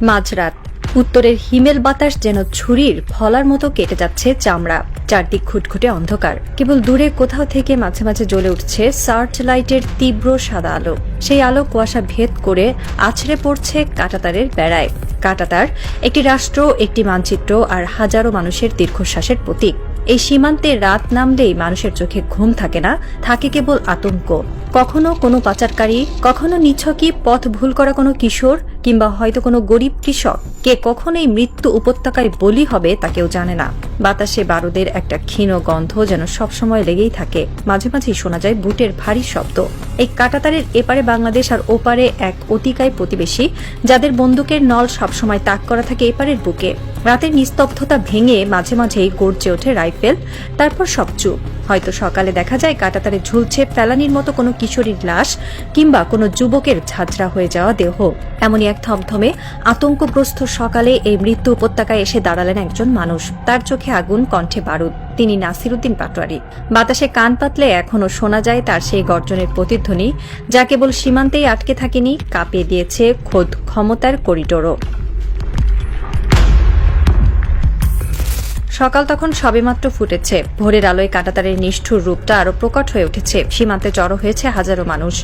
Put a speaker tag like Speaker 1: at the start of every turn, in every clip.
Speaker 1: মাঝরাত উত্তরের হিমেল বাতাস যেন ছুরির ফলার মতো কেটে যাচ্ছে চামড়া। চারদিক খুটখুটে অন্ধকার, কেবল দূরে কোথাও থেকে মাঝে মাঝে জ্বলে উঠছে সার্চ লাইটের তীব্র সাদা আলো। সেই আলো কুয়াশা ভেদ করে আছড়ে পড়ছে কাঁটাতারের বেড়ায়। কাঁটাতার একটি রাষ্ট্র, একটি মানচিত্র আর হাজারো মানুষের দীর্ঘশ্বাসের প্রতীক। এই সীমান্তে রাত নামলেই মানুষের চোখে ঘুম থাকে না, থাকে কেবল আতঙ্ক। কখনো কোনো পাচারকারী, কখনো নিছকই পথ ভুল করা কোনো কিশোর, কিংবা হয়তো কোনো গরিব কৃষক। কে কখন এই মৃত্যু উপত্যকায় বলি হবে তা কেউ জানে না। বাতাসে বারুদের একটা ক্ষীণ গন্ধ যেন সবসময় লেগেই থাকে। মাঝে মাঝেই শোনা যায় বুটের ভারী শব্দ। এই কাঁটাতারের এপারে বাংলাদেশ আর ওপারে এক অতিকায় প্রতিবেশী, যাদের বন্দুকের নল সবসময় তাক করা থাকে এপারের বুকে। রাতের নিস্তব্ধতা ভেঙে মাঝে মাঝেই গর্জে ওঠে রাইফেল, তারপর সব চুপ। হয়তো সকালে দেখা যায় কাঁটাতারে ঝুলছে ফেলানির মতো কোনো কিশোরীর লাশ, কিংবা কোনো যুবকের ঝাঁঝরা হয়ে যাওয়া দেহ। এমনই এক থমথমে আতঙ্কগ্রস্ত সকালে এই মৃত্যু উপত্যকায় এসে দাঁড়ালেন একজন মানুষ। তার চোখে আগুন, কণ্ঠে বারুদ। তিনি নাসিরউদ্দিন পাটোয়ারি। বাতাসে কান পাতলে এখনো শোনা যায় তার সেই গর্জনের প্রতিধ্বনি, যা কেবল সীমান্তেই আটকে থাকেনি, কাঁপিয়ে দিয়েছে খোদ ক্ষমতার করিডোরও। সকাল তখন সবেমাত্র ফুটেছে। ভোরের আলোয় কাঁটাতারের নিষ্ঠুর রূপটা আরো প্রকট হয়ে উঠেছে। সীমান্তে জড়ো হয়েছে হাজারো মানুষ,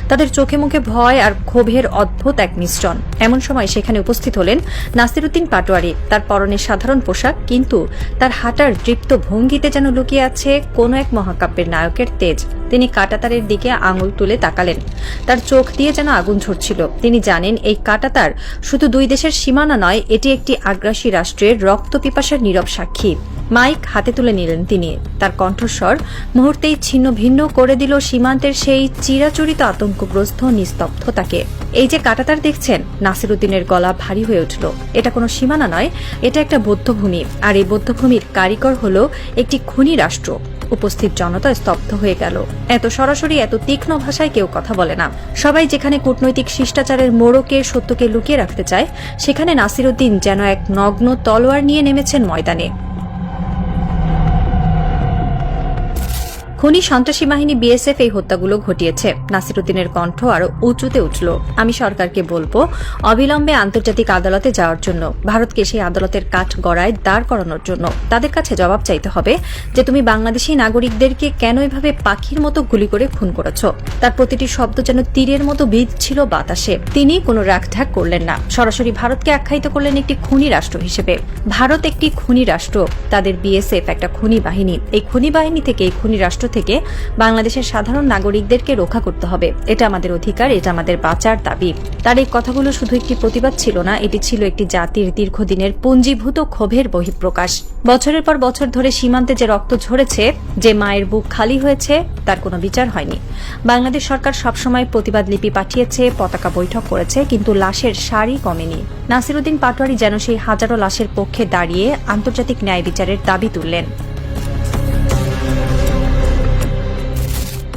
Speaker 1: তাদের চোখে মুখে ভয় আর ক্ষোভের অদ্ভুত এক মিশ্রণ। এমন সময় সেখানে উপস্থিত হলেন নাসিরউদ্দিন পাটোয়ারি। তার পরনে সাধারণ পোশাক, কিন্তু তার হাঁটার দৃপ্ত ভঙ্গিতে যেন লুকিয়ে আছে কোনো এক মহাকাব্যের নায়কের তেজ। তিনি কাঁটাতারের দিকে আঙুল তুলে তাকালেন। তার চোখ দিয়ে যেন আগুন ঝরছিল। তিনি জানেন এই কাঁটাতার শুধু দুই দেশের সীমানা নয়, এটি একটি আগ্রাসী রাষ্ট্রের রক্ত পিপাসার নীরব সাক্ষী। মাইক হাতে তুলে নিলেন তিনি। তার কণ্ঠস্বর মুহূর্তেই ছিন্ন ভিন্ন করে দিল সীমান্তের সেই চিরাচরিত আতঙ্কগ্রস্ত নিস্তব্ধতাকে। এই যে কাঁটাতার দেখছেন, নাসিরউদ্দিনের গলা ভারী হয়ে উঠল। এটা কোনো সীমানা নয়, এটা একটা বধ্যভূমি। আর এই বধ্যভূমির কারিগর হল একটি খুনি রাষ্ট্র। উপস্থিত জনতা স্তব্ধ হয়ে গেল। এত সরাসরি, এত তীক্ষ্ণ ভাষায় কেউ কথা বলে না। সবাই যেখানে কূটনৈতিক শিষ্টাচারের মোড়কে সত্যকে লুকিয়ে রাখতে চায়, সেখানে নাসিরউদ্দিন যেন এক নগ্ন তলোয়ার নিয়ে নেমেছেন ময়দানে। খুনি সন্ত্রাসী বাহিনী বিএসএফ এই হত্যাগুলো ঘটিয়েছে। নাসিরউদ্দিনের কণ্ঠ আরো উঁচুতে উঠল। আমি সরকারকে বলবো অবিলম্বে আন্তর্জাতিক আদালতে যাওয়ার জন্য, ভারতকে সেই আদালতের কাঠ গড়ায় দাঁড় করানোর জন্য। তাদের কাছে জবাব চাইতে হবে যে তুমি বাংলাদেশী নাগরিকদেরকে কেন এভাবে পাখির মতো গুলি করে খুন করেছ। তার প্রতিটি শব্দ যেন তীরের মতো বিঁধছিল বাতাসে। তিনি কোনো রাগঢাক করলেন না, সরাসরি ভারতকে আখ্যায়িত করলেন একটি খুনি রাষ্ট্র হিসেবে। ভারত একটি খুনি রাষ্ট্র, তাদের বিএসএফ একটা খুনি বাহিনী। এই খুনি বাহিনী থেকে, এই খুনি রাষ্ট্র থেকে বাংলাদেশের সাধারণ নাগরিকদেরকে রক্ষা করতে হবে। এটা আমাদের অধিকার, এটা আমাদের বাঁচার দাবি। তার এই কথাগুলো শুধু একটি প্রতিবাদ ছিল না, এটি ছিল একটি জাতির দীর্ঘদিনের পুঞ্জীভূত ক্ষোভের বহিঃপ্রকাশ। বছরের পর বছর ধরে সীমান্তে যে রক্ত ঝরেছে, যে মায়ের বুক খালি হয়েছে, তার কোনো বিচার হয়নি। বাংলাদেশ সরকার সবসময় প্রতিবাদ লিপি পাঠিয়েছে, পতাকা বৈঠক করেছে, কিন্তু লাশের সারি কমেনি। নাসিরউদ্দিন পাটোয়ারি যেন সেই হাজারো লাশের পক্ষে দাঁড়িয়ে আন্তর্জাতিক ন্যায় বিচারের দাবি তুললেন।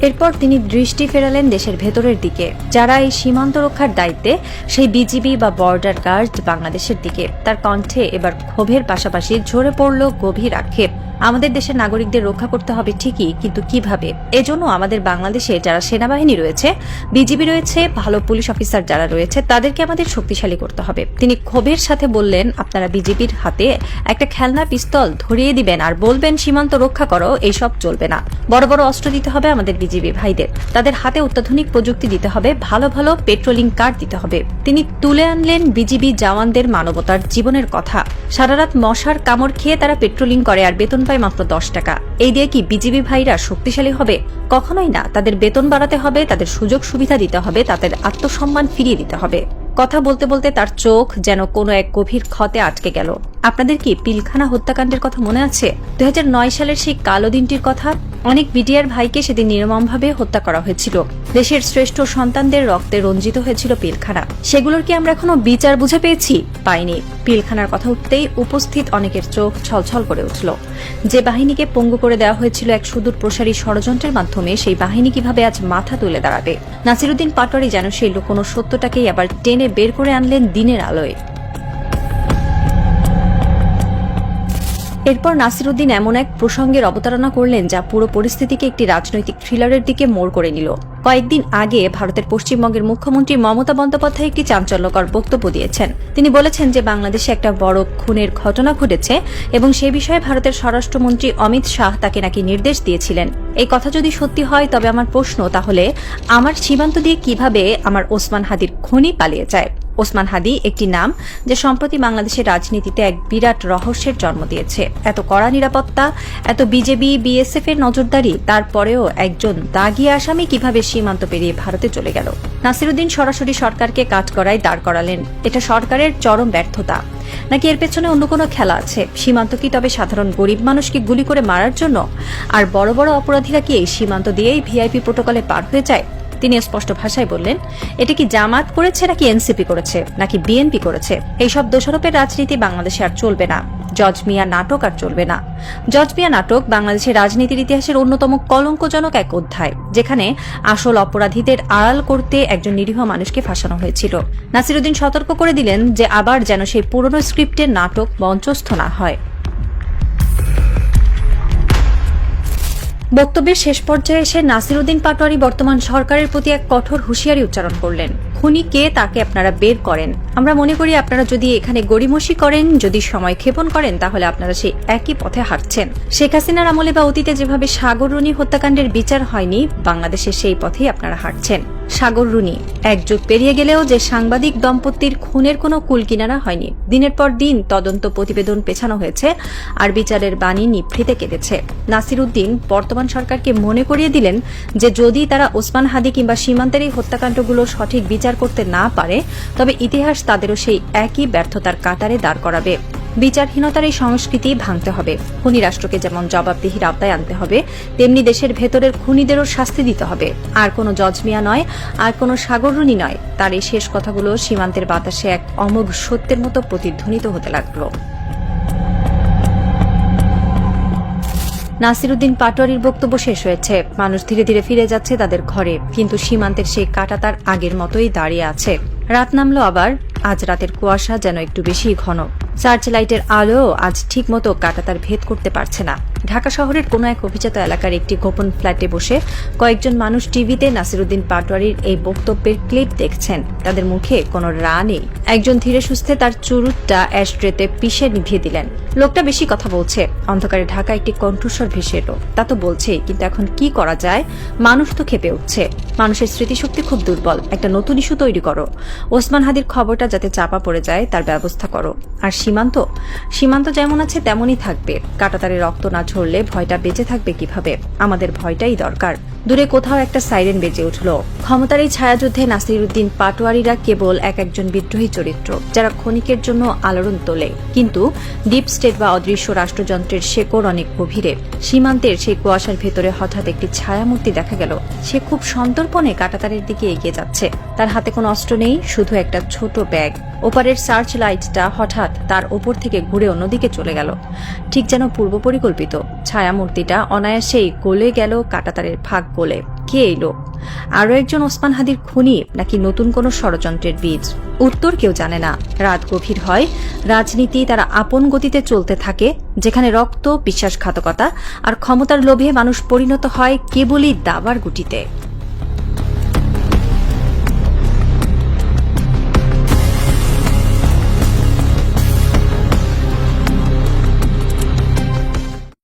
Speaker 1: এরপর তিনি দৃষ্টি ফেরালেন দেশের ভেতরের দিকে, যারা এই সীমান্ত রক্ষার দায়িত্বে, সেই বিজিবি বা বর্ডার গার্ড বাংলাদেশের দিকে। তার কণ্ঠে এবার ক্ষোভের পাশাপাশি ঝরে পড়ল গভীর আক্ষেপ। আমাদের দেশের নাগরিকদের রক্ষা করতে হবে ঠিকই, কিন্তু কিভাবে? এজন্য আমাদের বাংলাদেশে যারা সেনাবাহিনী রয়েছে, বিজিবি রয়েছে, ভালো পুলিশ অফিসার যারা রয়েছে, তাদেরকে আমাদের শক্তিশালী করতে হবে। তিনি ক্ষোভের সাথে বললেন, আপনারা বিজিবির হাতে একটা খেলনা পিস্তল ধরিয়ে দিবেন আর বলবেন সীমান্ত রক্ষা করো, এইসব চলবে না। বড় বড় অস্ত্র দিতে হবে আমাদের বিজিবি ভাইদের, তাদের হাতে অত্যাধুনিক প্রযুক্তি দিতে হবে, ভালো ভালো পেট্রোলিং কার দিতে হবে। তিনি তুলে আনলেন বিজিবি জওয়ানদের মানবতার জীবনের কথা। সারা রাত মশার কামড় খেয়ে তারা পেট্রোলিং করে আর বেতন পায় মাত্র 10 টাকা। এই দিয়ে কি বিজিবি ভাইরা শক্তিশালী হবে? কখনোই না। তাদের বেতন বাড়াতে হবে, তাদের সুযোগ সুবিধা দিতে হবে, তাদের আত্মসম্মান ফিরিয়ে দিতে হবে। কথা বলতে বলতে তার চোখ যেন কোনো এক গভীর ক্ষতে আটকে গেল। আপনাদের কি পিলখানা হত্যাকাণ্ডের কথা মনে আছে? 2009 সালের সেই কালো দিনটির কথা। অনেক বিডিআর ভাইকে সেদিন নির্মমভাবে হত্যা করা হয়েছিল। দেশের শ্রেষ্ঠ সন্তানদের রক্তে রঞ্জিত হয়েছিল পিলখানা। সেগুলোর কি আমরা এখনো বিচার বুঝে পেয়েছি? পাইনি। পিলখানার কথা উঠতেই উপস্থিত অনেকের চোখ ছলছল করে উঠল। যে বাহিনীকে পঙ্গু করে দেওয়া হয়েছিল এক সুদূর প্রসারী ষড়যন্ত্রের মাধ্যমে, সেই বাহিনী কিভাবে আজ মাথা তুলে দাঁড়াবে? নাসিরউদ্দিন পাটোয়ারি যেন সেই লুকোনো সত্যটাকেই আবার টেনে বের করে আনলেন দিনের আলোয়। এরপর নাসিরউদ্দিন এমন এক প্রসঙ্গের অবতারণা করলেন যা পুরো পরিস্থিতিকে একটি রাজনৈতিক থ্রিলারের দিকে মোড় করে নিল। কয়েকদিন আগে ভারতের পশ্চিমবঙ্গের মুখ্যমন্ত্রী মমতা বন্দ্যোপাধ্যায় একটি চাঞ্চল্যকর বক্তব্য দিয়েছেন। তিনি বলেছেন যে বাংলাদেশে একটা বড় খুনের ঘটনা ঘটেছে এবং সে বিষয়ে ভারতের স্বরাষ্ট্রমন্ত্রী অমিত শাহ তাকে নাকি নির্দেশ দিয়েছিলেন। এই কথা যদি সত্যি হয় তবে আমার প্রশ্ন তাহলে আমার সীমান্ত দিয়ে কিভাবে আমার ওসমান হাদির খুনি পালিয়ে যায়? ওসমান হাদি একটি নাম যে সম্প্রতি বাংলাদেশের রাজনীতিতে এক বিরাট রহস্যের জন্ম দিয়েছে। এত কড়া নিরাপত্তা, এত বিজেপি বিএসএফ এর নজরদারি, তারপরেও একজন দাগী আসামি কিভাবে সীমান্ত পেরিয়ে ভারতে চলে গেল? নাসিরউদ্দিন সরাসরি সরকারকে কাঠগড়ায় দাঁড় করালেন। এটা সরকারের চরম ব্যর্থতা, নাকি এর পেছনে অন্য কোনো খেলা আছে? সীমান্ত কি তবে সাধারণ গরিব মানুষকে গুলি করে মারার জন্য? আর বড় বড় অপরাধীরা কি এই সীমান্ত দিয়েই ভিআইপি প্রোটোকলে পার হয়ে যায়? তিনি স্পষ্ট ভাষায় বললেন, এটা কি জামাত করেছে, নাকি এনসিপি করেছে, নাকি বিএনপি করেছে? এইসব দোষারোপের রাজনীতি বাংলাদেশে আর চলবে না। জজ মিয়া নাটক আর চলবে না। জজ মিয়া নাটক বাংলাদেশের রাজনীতির ইতিহাসের অন্যতম কলঙ্কজনক এক অধ্যায়, যেখানে আসল অপরাধীদের আড়াল করতে একজন নিরীহ মানুষকে ফাঁসানো হয়েছিল। নাসিরউদ্দিন সতর্ক করে দিলেন যে আবার যেন সেই পুরনো স্ক্রিপ্টের নাটক মঞ্চস্থ না হয়। বক্তব্যের শেষ পর্যায়ে এসে নাসিরউদ্দিন পাটোয়ারি বর্তমান সরকারের প্রতি এক কঠোর হুঁশিয়ারি উচ্চারণ করলেন। খুনি কে তাকে আপনারা বের করেন। আমরা মনে করি আপনারা যদি এখানে গড়িমসি করেন, যদি সময় ক্ষেপণ করেন, তাহলে আপনারা সেই একই পথে হাঁটছেন। শেখ হাসিনার আমলে বা অতীতে যেভাবে সাগর রুনি হত্যাকাণ্ডের বিচার হয়নি, বাংলাদেশে সেই পথেই আপনারা হাঁটছেন। সাগর রুনি এক যুগ পেরিয়ে গেলেও যে সাংবাদিক দম্পতির খুনের কোনো কুলকিনারা হয়নি। দিনের পর দিন তদন্ত প্রতিবেদন পেছানো হয়েছে আর বিচারের বাণী নিভৃতে কেঁদেছে। নাসিরউদ্দিন বর্তমান সরকারকে মনে করিয়ে দিলেন যে যদি তারা ওসমান হাদি কিংবা সীমান্তের এই হত্যাকাণ্ডগুলো সঠিক বিচার করতে না পারে, তবে ইতিহাস তাদেরও সেই একই ব্যর্থতার কাতারে দাঁড় করাবে। বিচারহীনতার এই সংস্কৃতি ভাঙতে হবে। খুনি রাষ্ট্রকে যেমন জবাবদিহির আওতায় আনতে হবে, তেমনি দেশের ভেতরের খুনিদেরও শাস্তি দিতে হবে। আর কোনো জজমিয়া নয়, আর কোনো সাগররুনি নয়। তার এই শেষ কথাগুলো সীমান্তের বাতাসে এক অমোঘ সত্যের মতো প্রতিধ্বনিত হতে লাগলো। নাসিরউদ্দিন পাটোয়ারির বক্তব্য শেষ হয়েছে। মানুষ ধীরে ধীরে ফিরে যাচ্ছে তাদের ঘরে, কিন্তু সীমান্তের সেই কাঁটাতার আগের মতোই দাঁড়িয়ে আছে। রাত নামলো আবার। আজ রাতের কুয়াশা যেন একটু বেশি ঘন। সার্চ লাইটের আলো আজ ঠিক মতো কাঁটাতার ভেদ করতে পারছে না। ঢাকা শহরের কোনো এক অভিজাত এলাকার একটি গোপন ফ্ল্যাটে বসে কয়েকজন মানুষ টিভিতে নাসিরউদ্দিন পাটোয়ারির এই বক্তব্যের ক্লিপ দেখছেন। তাদের মুখে কোনো রা নেই। একজন ধীরে সুস্থে তার চুরুটটা অ্যাশট্রেতে পিষে নিভিয়ে দিলেন। লোকটা বেশি কথা বলছে। অন্ধকারে ঢাকা একটি কণ্ঠস্বর ভেসে এলো। তা তো বলছেই, কিন্তু এখন কি করা যায়? মানুষ তো ক্ষেপে উঠছে। মানুষের স্মৃতিশক্তি খুব দুর্বল। একটা নতুন ইস্যু তৈরি করো। ওসমান হাদির খবরটা যাতে চাপা পড়ে যায় তার ব্যবস্থা করো। আর সীমান্ত যেমন আছে তেমনই থাকবে। কাঁটাতারে রক্ত না ঝরলে ভয়টা বেঁচে থাকবে কিভাবে? আমাদের ভয়টাই দরকার। দূরে কোথাও একটা সাইরেন বেজে উঠল। ক্ষমতার এই ছায়াযুদ্ধে নাসিরউদ্দিন পাটোয়ারিরা কেবল একজন বিদ্রোহী চরিত্র, যারা ক্ষণিকের জন্য আলোড়ন তোলে। কিন্তু ডিপ স্টেট বা অদৃশ্য রাষ্ট্রযন্ত্রের শেকড় অনেক গভীরে। সীমান্তের সেই কুয়াশার ভেতরে হঠাৎ একটি ছায়ামূর্তি দেখা গেল। সে খুব সন্তর্পণে কাঁটাতারের দিকে এগিয়ে যাচ্ছে। তার হাতে কোনো অস্ত্র নেই, শুধু একটা ছোট ব্যাগ। ওপারের সার্চ লাইটটা হঠাৎ তার ওপর থেকে ঘুরে অন্যদিকে চলে গেল, ঠিক যেন পূর্ব পরিকল্পিত। ছায়ামূর্তিটা অনায়াসেই গলে গেল কাঁটাতারের ফাঁক গলে। কে এলো? আরও একজন ওসমান হাদির খুনি, নাকি নতুন কোনো ষড়যন্ত্রের বীজ? উত্তর কেউ জানে না। রাত গভীর হয়। রাজনীতি তারা আপন গতিতে চলতে থাকে, যেখানে রক্ত, বিশ্বাসঘাতকতা আর ক্ষমতার লোভে মানুষ পরিণত হয় কেবলই দাবার গুটিতে।